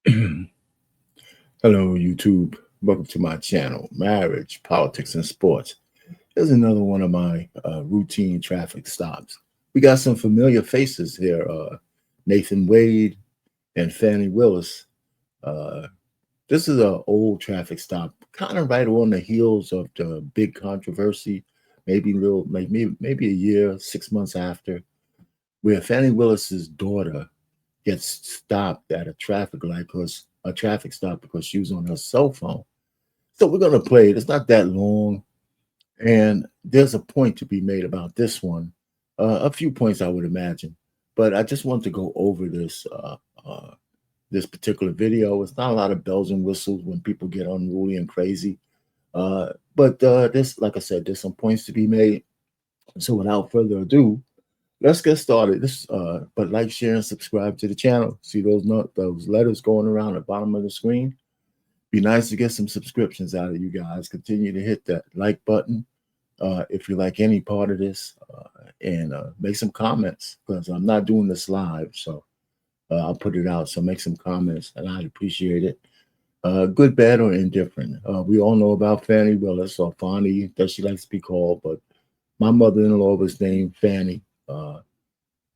Hello, YouTube. Welcome to my channel, Marriage, Politics, and Sports. Here's another one of my routine traffic stops. We got some familiar faces here, Nathan Wade and Fani Willis. Uh, this is an old traffic stop, kind of right on the heels of the big controversy, maybe a year, 6 months after, where Fani Willis's daughter gets stopped at a traffic stop because she was on her cell phone. So we're gonna play it. It's not that long, and there's a point to be made about this one. A few points I would imagine, but I just want to go over this particular video. It's not a lot of bells and whistles when people get unruly and crazy, but this, like I said, there's some points to be made. So without further ado, let's get started. But like, share, and subscribe to the channel. See those letters going around the bottom of the screen? Be nice to get some subscriptions out of you guys. Continue to hit that like button if you like any part of this, and make some comments because I'm not doing this live, so I'll put it out. So make some comments, and I'd appreciate it. Good, bad, or indifferent. We all know about Fani Willis, or Fani, that she likes to be called, but my mother-in-law was named Fani.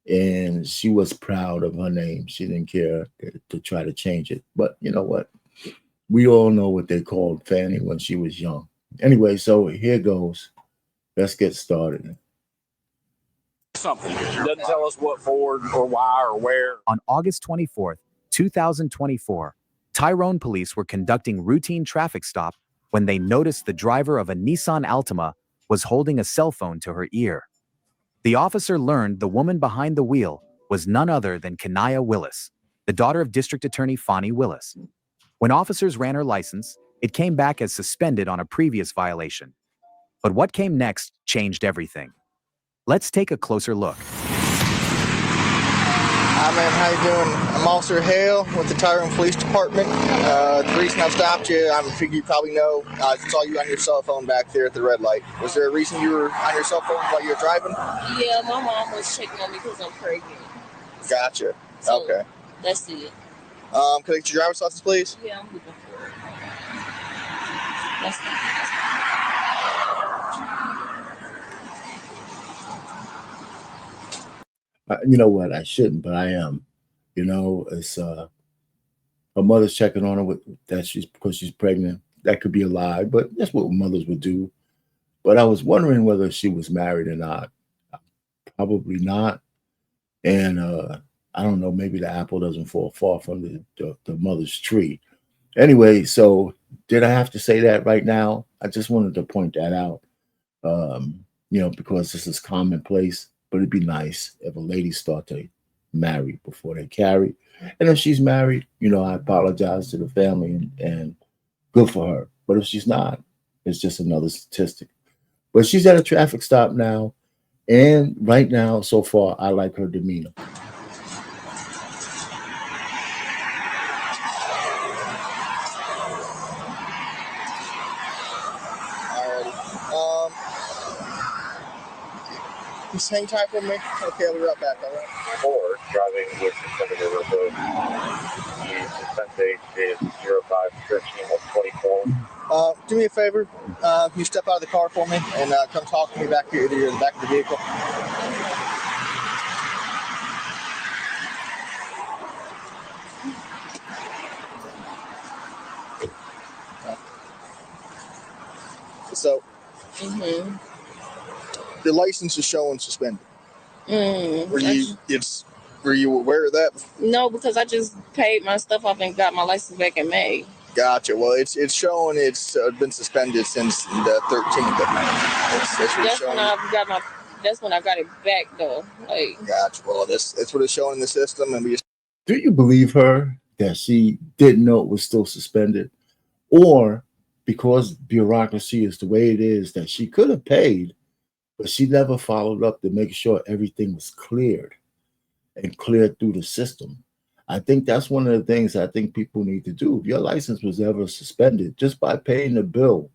And she was proud of her name. She didn't care to try to change it. But you know what? We all know what they called Fani when she was young. Anyway, so here goes. Let's get started. Something doesn't tell us what for or why or where. On August 24th, 2024, Tyrone police were conducting routine traffic stop when they noticed the driver of a Nissan Altima was holding a cell phone to her ear. The officer learned the woman behind the wheel was none other than Kenaya Willis, the daughter of District Attorney Fani Willis. When officers ran her license, it came back as suspended on a previous violation. But what came next changed everything. Let's take a closer look. Hi man, how you doing? I'm Officer Hale with the Tyrone Police Department. The reason I stopped you, I figure you probably know, I saw you on your cell phone back there at the red light. Was there a reason you were on your cell phone while you were driving? Yeah, my mom was checking on me because I'm pregnant. Gotcha. So, okay. That's it. Could I get your driver's license, please? Yeah, I'm looking for it. That's You know what? I shouldn't, but I am. It's her mother's checking on her because she's pregnant. That could be a lie, but that's what mothers would do. But I was wondering whether she was married or not. Probably not. And I don't know, maybe the apple doesn't fall far from the mother's tree. Anyway, so did I have to say that right now? I just wanted to point that out, because this is commonplace, but it'd be nice if a lady start to marry before they carry. And if she's married, I apologize to the family and good for her. But if she's not, it's just another statistic. But she's at a traffic stop now. And right now, so far, I like her demeanor. Alrighty. Just hang tight for me. Okay, I'll be right back, alright? Or driving with suspended over the suspended date is 05/13/24. Do me a favor. Can you step out of the car for me and come talk to me back here in the back of the vehicle? So, the license is showing suspended. Were you aware of that? No, because I just paid my stuff off and got my license back in May. Gotcha. Well, it's showing it's been suspended since the 13th of May. That's when I got it back though. Gotcha. Well, that's what it's showing in the system, and we just. Do you believe her that she didn't know it was still suspended, or because bureaucracy is the way it is, that she could have paid, but she never followed up to make sure everything was cleared and cleared through the system? I think that's one of the things I think people need to do. If your license was ever suspended, just by paying the bill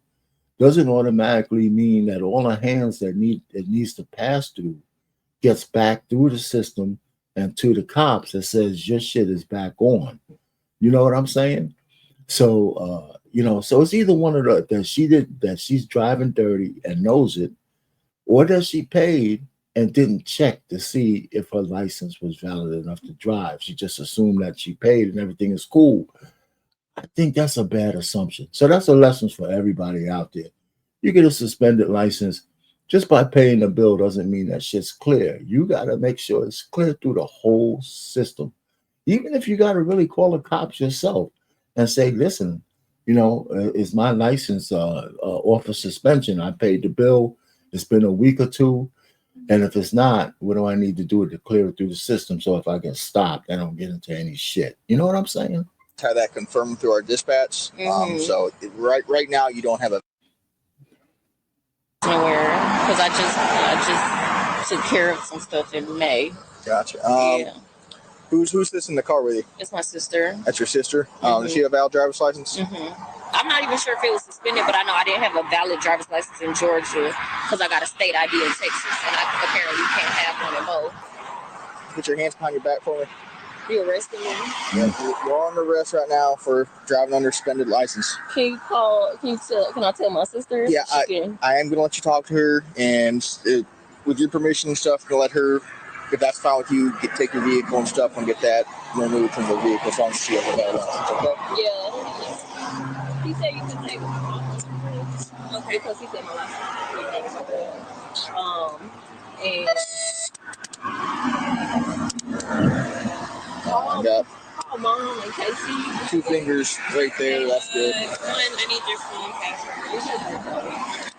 doesn't automatically mean that all the hands that it needs to pass through gets back through the system and to the cops that says your shit is back on. You know what I'm saying? So so it's either one of the that she's driving dirty and knows it, or that she paid and didn't check to see if her license was valid enough to drive. She just assumed that she paid and everything is cool. I think that's a bad assumption. So that's a lesson for everybody out there. You get a suspended license just by paying the bill doesn't mean that shit's clear. You got to make sure it's clear through the whole system. Even if you got to really call the cops yourself and say, listen, is my license off of suspension? I paid the bill. It's been a week or two. And if it's not, what do I need to do to clear it through the system so if I get stopped, I don't get into any shit? You know what I'm saying? Have that confirmed through our dispatch. So right now you don't have a nowhere because I just took care of some stuff in May. Gotcha. Yeah, Who's this in the car with you? it's my sister. That's your sister. Does she have a valid driver's license? I'm not even sure if it was suspended, but I know I didn't have a valid driver's license in Georgia because I got a state ID in Texas, and I apparently can't have one in both. Put your hands behind your back for me. You arrested me? Yeah, you're on arrest right now for driving under suspended license. Can I tell my sister? Yeah, I am going to let you talk to her, and with your permission and stuff, going to let her, if that's fine with you, take your vehicle and stuff and get that removed from the vehicle as long as she has a valid license, okay? Yeah. He said you could take it. Okay, because he said my license. And I got Mom and Casey. 2 fingers right there. That's good. I need your phone password.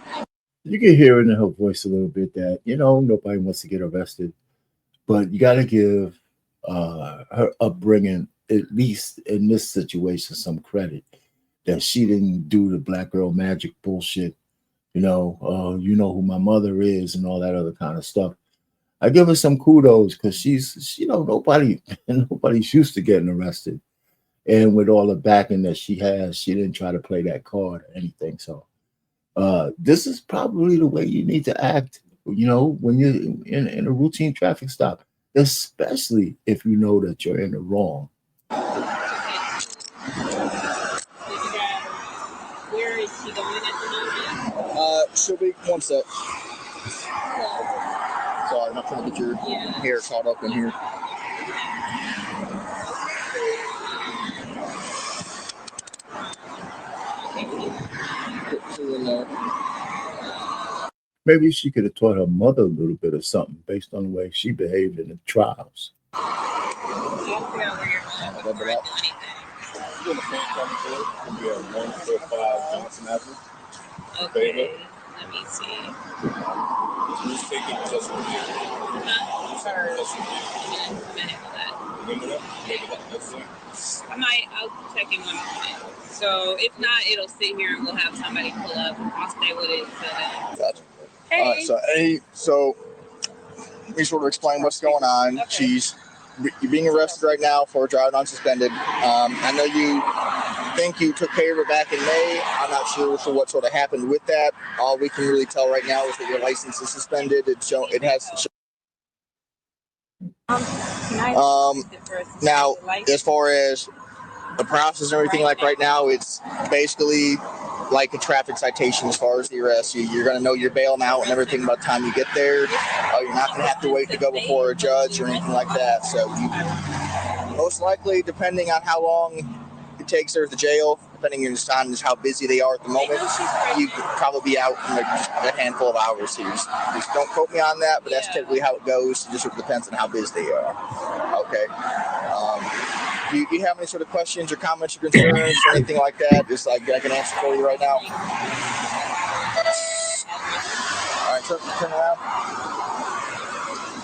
You can hear it in her voice a little bit that, nobody wants to get arrested. But you got to give her upbringing, at least in this situation, some credit that she didn't do the black girl magic bullshit. You know who my mother is and all that other kind of stuff. I give her some kudos because she's nobody's used to getting arrested. And with all the backing that she has, she didn't try to play that card or anything. So this is probably the way you need to act, when you're in a routine traffic stop, especially if you know that you're in the wrong. Where is she going at the moment? She'll be one sec. Sorry, I'm not trying to get your hair caught up in here. Maybe she could have taught her mother a little bit of something based on the way she behaved in the trials. Okay, let me see. Who's taking just from here? I'll check in 1 minute. So if not, it'll sit here and we'll have somebody pull up. I'll stay with it until then. Gotcha. Hey. All right, so let me sort of explain what's going on. Okay. You're being arrested right now for driving unsuspended. I know you think you took care of it back in May. I'm not sure what sort of happened with that. All we can really tell right now is that your license is suspended. It has. Now, as far as the process and everything, like right now, it's basically like a traffic citation as far as the arrest. You're going to know your bail now and everything by the time you get there. You're not going to have to wait to go before a judge or anything like that. So you, most likely, depending on how long it takes her to jail, depending on just how busy they are at the moment, you could probably be out in just a handful of hours here. Just don't quote me on that, but that's typically how it goes. It just sort of depends on how busy they are. Okay. Do you have any sort of questions or comments or concerns or anything like that? Just like I can answer for you right now. All right, turn around.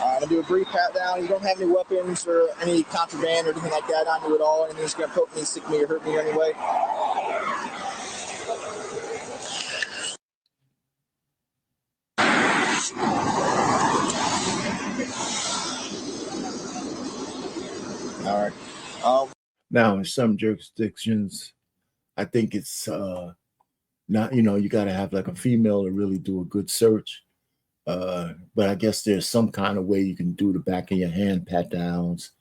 I'm going to do a brief pat down. You don't have any weapons or any contraband or anything like that on you at all. Anything that's going to poke me, stick me, or hurt me in any way? All right. Now, in some jurisdictions, I think it's not, you got to have like a female to really do a good search. But I guess there's some kind of way you can do the back of your hand pat downs.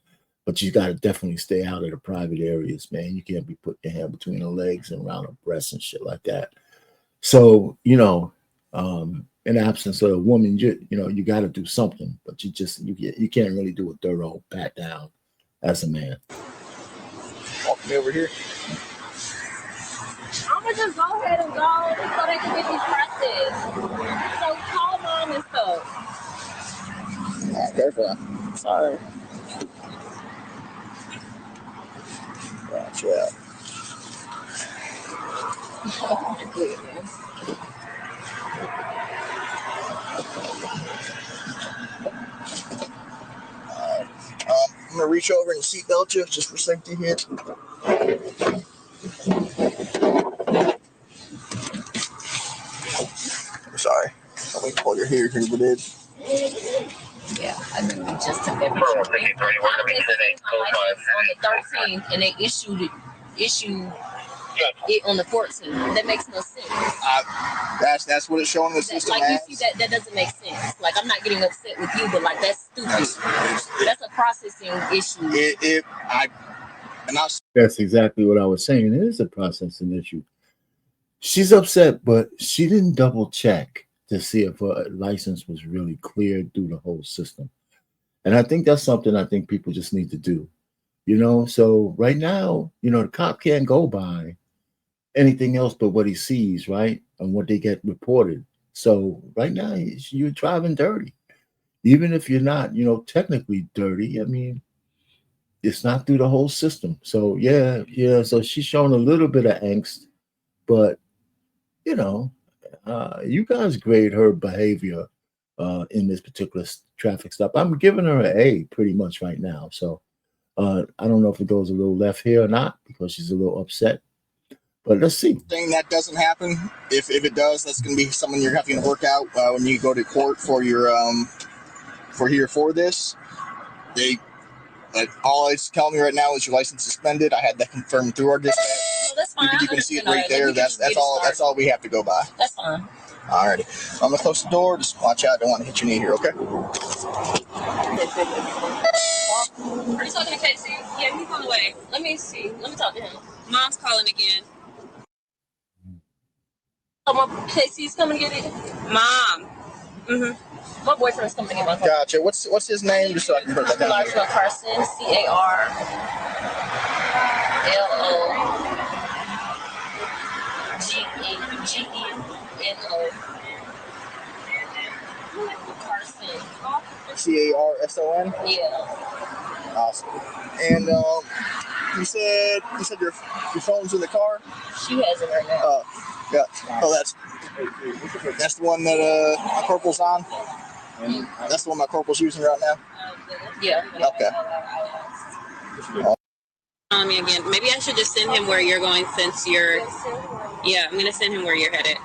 But you got to definitely stay out of the private areas, man. You can't be putting your hand between the legs and around her breasts and shit like that. So, in absence of a woman, you got to do something, but you can't really do a thorough pat down as a man. Walk me over here. I'm gonna just go ahead and go so they can get these processed. So call mom and stuff. All right, careful. Sorry. Gotcha. Oh my goodness. I'm gonna reach over and seatbelt you just for safety here. I'm sorry. Let me pull your hair here, but it. Yeah, I mean, we just took everything. On the 13th, and they issued it on the 14th. That makes no sense. That's what it's showing the system like as. You see that doesn't make sense. Like, I'm not getting upset with you, but like that's stupid. That's a processing issue. That's exactly what I was saying. It is a processing issue. She's upset, but she didn't double check to see if her license was really cleared through the whole system. And I think that's something I think people just need to do. So right now, the cop can't go by anything else but what he sees, right? And what they get reported. So right now, you're driving dirty. Even if you're not, technically dirty, I mean, it's not through the whole system. So yeah. So she's showing a little bit of angst, but you guys grade her behavior in this particular traffic stop. I'm giving her an A pretty much right now. So I don't know if it goes a little left here or not because she's a little upset. But let's see. Thing that doesn't happen. If it does, that's going to be something you're having to work out when you go to court for your for this. All it's telling me right now is your license suspended. I had that confirmed through our dispatch. No, that's fine. You can see it right there. That's all. That's all we have to go by. That's fine. Alrighty. I'm gonna close the door. Just watch out. Don't want to hit your knee here. Okay. Are you talking to Casey? Yeah, he's on the way. Let me see. Let me talk to him. Mom's calling again. Oh, Casey's coming to get it. Mom. Mm-hmm. My boyfriend's coming to get my car. Gotcha. What's his name? Just so I can put that down. Larson Carson. Carson. Carson. Yeah. Awesome. And you said your phone's in the car. She has it right now. Yeah. Oh, that's the one that my corporal's on. And that's the one my corporal's using right now. Yeah. Okay. Calling me again. Maybe I should just send him where you're going since you're. Yeah, I'm gonna send him where you're headed.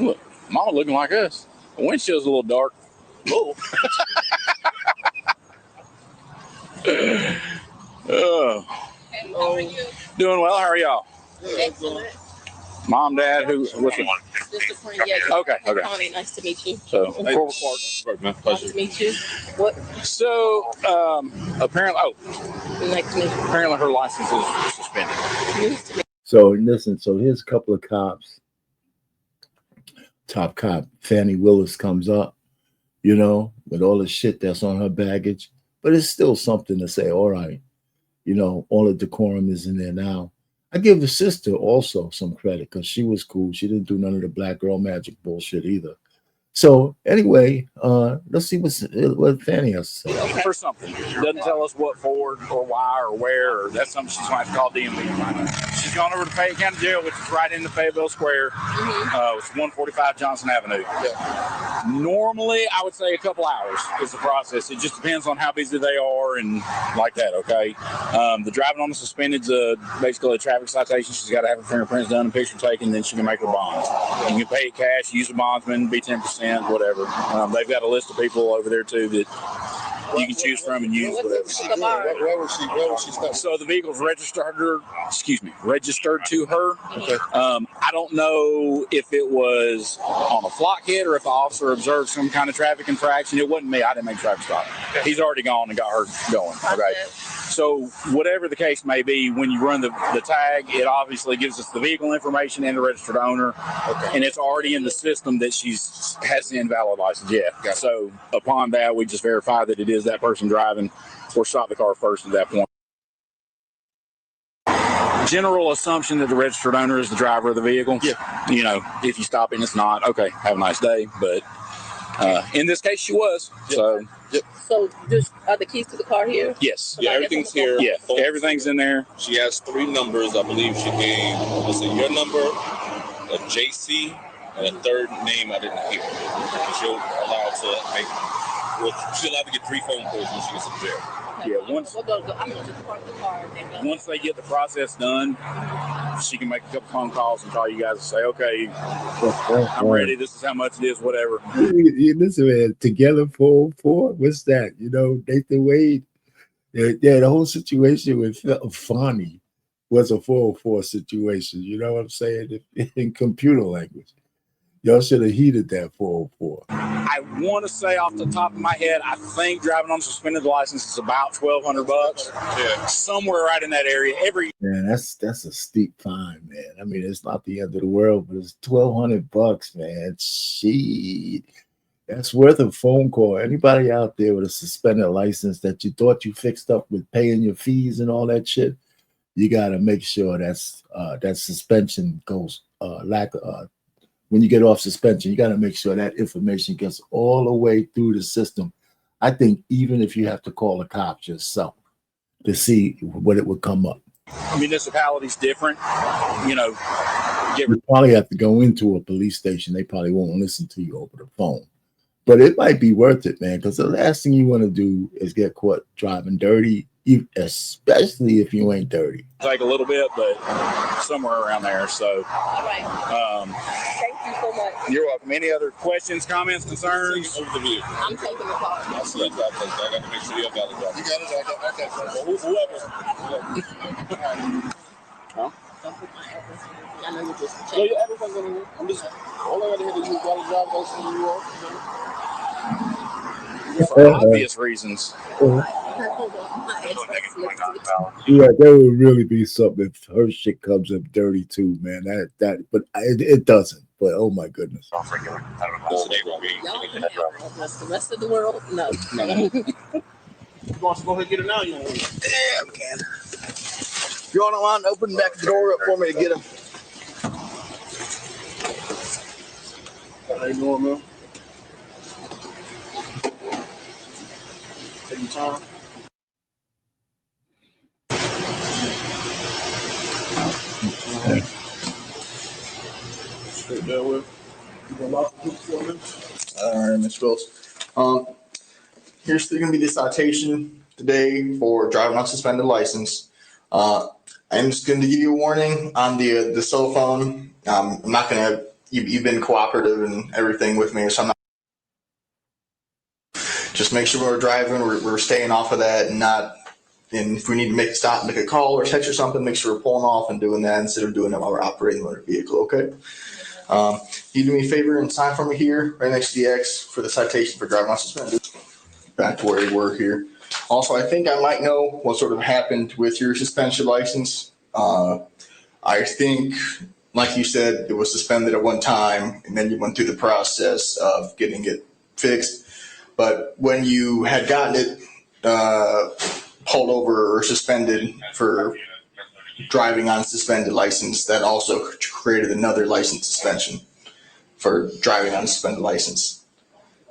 Look, Mama looking like us. The windshield's a little dark. Whoa. Oh. How are you? Doing well. How are y'all? Excellent. Mom, Dad, what's the one? Just a friend. Yeah. Okay. Connie, nice to meet you. So, Corporal Clark. Nice to meet you. What? So, apparently, Nice to meet you. apparently her license is suspended. Nice to meet So listen, here's a couple of cops. Top cop, Fani Willis comes up, with all the shit that's on her baggage. But it's still something to say, all right, all the decorum is in there now. I give the sister also some credit because she was cool. She didn't do none of the black girl magic bullshit either. So anyway, let's see what Fani has to say. Okay. For something. Doesn't tell us what for or why or where, or that's something she's going to have to call DMV. She's gone over to Fayette County Jail, which is right in the Fayetteville Square. It's 145 Johnson Avenue. Yeah. Normally, I would say a couple hours is the process. It just depends on how busy they are and like that, okay? The driving on the suspended is basically a traffic citation. She's got to have her fingerprints done and picture taken, then she can make her bonds. You can pay it cash, use a bondsman, be 10%. Whatever. They've got a list of people over there too that you can choose from and use whatever. Where was she stuck? So the vehicle's registered to her. Okay. I don't know if it was on a flock hit or if the officer observed some kind of traffic infraction. It wasn't me. I didn't make traffic stop. He's already gone and got her going. Okay. So whatever the case may be, when you run the tag, it obviously gives us the vehicle information and the registered owner, and it's already in the system that has the invalid license. Yeah. So upon that, we just verify that it is that person driving, or stop the car first at that point. General assumption that the registered owner is the driver of the vehicle. Yeah. You know, if you stop and it's not, okay, have a nice day. But in this case, she was. So. Yep. So, are the keys to the car here? Yes. Yeah, everything's here. Yeah, everything's in there. She has 3 numbers. I believe she gave, your number, a JC, and a third name I didn't hear. She'll allow she's allowed to get 3 phone calls when she gets to jail. Yeah, once they get the process done, she can make a couple phone calls and call you guys and say, okay, I'm ready. This is how much it is, whatever. Listen, man, Together 404, what's that? You know, Nathan Wade. Yeah, the whole situation with Fani was a 404 situation. You know what I'm saying? In computer language. Y'all should have heeded that 404. I want to say off the top of my head, I think driving on suspended license is about $1,200. Yeah. Somewhere right in that area. Man, that's a steep fine, man. I mean, it's not the end of the world, but it's $1,200, man. Shit. That's worth a phone call. Anybody out there with a suspended license that you thought you fixed up with paying your fees and all that shit, you got to make sure that suspension goes when you get off suspension, you got to make sure that information gets all the way through the system. I think even if you have to call the cops yourself to see what it would come up. Municipality's different, you know. You probably have to go into a police station. They probably won't listen to you over the phone. But it might be worth it, man, because the last thing you want to do is get caught driving dirty, especially if you ain't dirty. Take a little bit, but somewhere around there. So, All right. Thank you so much. You're welcome. Any other questions, comments, concerns? I'm taking the car. I see that. I got to make sure you got it. You got it. Okay. Whoever. Huh? Don't put my address in. I know you're just So your address is in here. I'm just all I got to hear is you got a driver's license in New York. For obvious reasons. Yeah, there would really be something if her shit comes up dirty too, man. But it doesn't. But oh my goodness. Y'all can have the rest of the world. No. You want to go ahead and get it now? You want to? Yeah, we can. If you want to line, open back the door up for me to get him. How you doing, man? Take your time. Straight that way. You gonna lock the book for me? All right, Ms. Wills. Here's going to be the citation today for driving on suspended license. I'm just going to give you a warning on the cell phone. I'm not going to. You've been cooperative and everything with me, so I'm not. Just make sure we're driving. We're staying off of that and not. And if we need to make a stop, make a call or text or something, make sure we're pulling off and doing that instead of doing it while we're operating the motor vehicle. Okay. You do me a favor and sign for me here, right next to the X for the citation for driving on suspended. Back to where we were here. Also, I think I might know what sort of happened with your suspension license. I think, like you said, it was suspended at one time, and then you went through the process of getting it fixed. But when you had gotten it pulled over or suspended for driving on suspended license, that also created another license suspension for driving on a suspended license.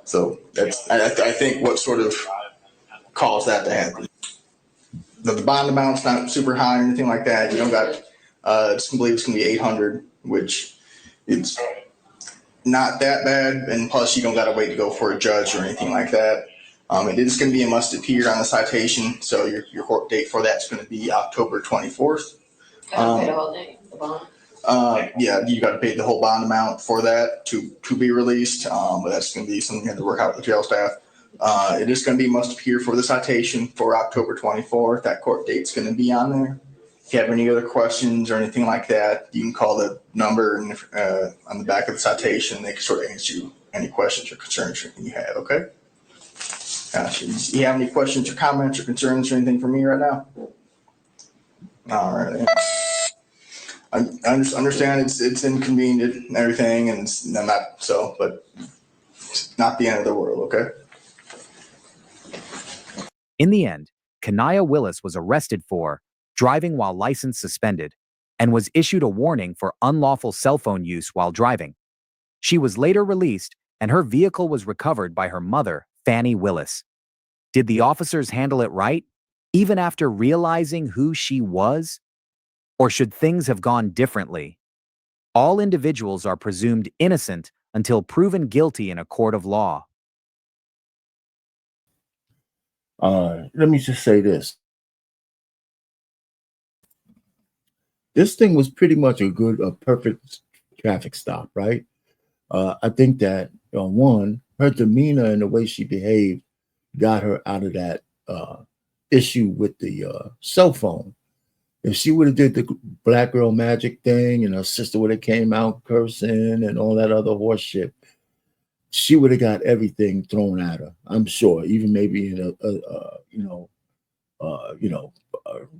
So that's, I think, what sort of caused that to happen. The bond amount's not super high or anything like that. You don't got, just believe it's going to be $800, which it's not that bad. And plus, you don't got to wait to go for a judge or anything like that. It is going to be a must appear on the citation. So your court date for that's going to be October 24th. I pay the whole thing, the bond. Yeah, you got to pay the whole bond amount for that to be released. But that's going to be something you have to work out with the jail staff. It is going to be must appear for the citation for October 24th. That court date's going to be on there. If you have any other questions or anything like that, you can call the number on the back of the citation. They can sort of answer you any questions or concerns you have. Okay. Gotcha. Do you have any questions or comments or concerns or anything for me right now? All right. I understand it's inconvenient and everything, and I'm not so, but it's not the end of the world. Okay. In the end, Kanaya Willis was arrested for driving while license suspended and was issued a warning for unlawful cell phone use while driving. She was later released and her vehicle was recovered by her mother, Fani Willis. Did the officers handle it right, even after realizing who she was? Or should things have gone differently? All individuals are presumed innocent until proven guilty in a court of law. Let me just say this. This thing was pretty much a perfect traffic stop, right? I think that, one, her demeanor and the way she behaved got her out of that issue with the cell phone. If she would have did the black girl magic thing and her sister would have came out cursing and all that other horse shit, she would have got everything thrown at her. I'm sure, even maybe in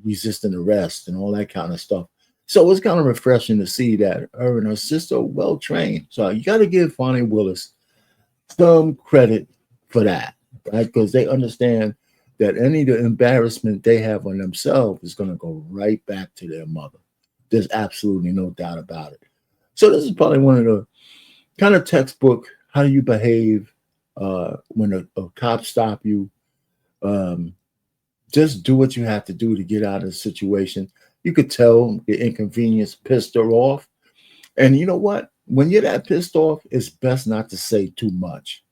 resisting arrest and all that kind of stuff. So it's kind of refreshing to see that her and her sister are well trained. So you got to give Fani Willis some credit for that, right? Because they understand that any of the embarrassment they have on themselves is going to go right back to their mother. There's absolutely no doubt about it. So this is probably one of the kind of textbook, how do you behave when a cop stop you? Just do what you have to do to get out of the situation. You could tell the inconvenience pissed her off. And you know what? When you're that pissed off, it's best not to say too much.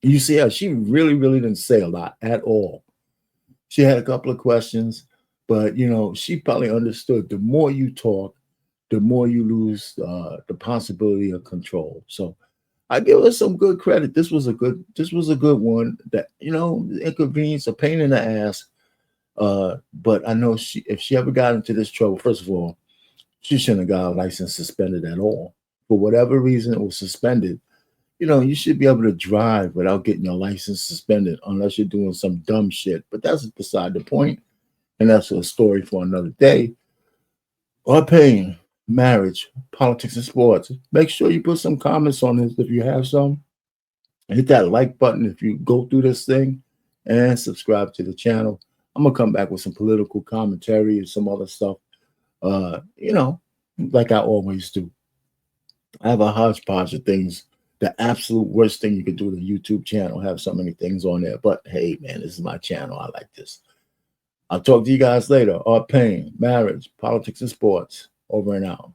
You see how she really, really didn't say a lot at all. She had a couple of questions, but, she probably understood the more you talk, the more you lose the possibility of control. So I give her some good credit. This was a good one that, inconvenience, a pain in the ass. But I know if she ever got into this trouble, first of all, she shouldn't have got a license suspended at all. For whatever reason it was suspended, you should be able to drive without getting your license suspended unless you're doing some dumb shit. But that's beside the point, and that's a story for another day. Or pain, marriage, politics, and sports. Make sure you put some comments on this if you have some. Hit that like button if you go through this thing, and subscribe to the channel. I'm going to come back with some political commentary and some other stuff, like I always do. I have a hodgepodge of things. The absolute worst thing you could do to a YouTube channel, have so many things on there. But hey, man, this is my channel. I like this. I'll talk to you guys later. Art Pain, marriage, politics, and sports. Over and out.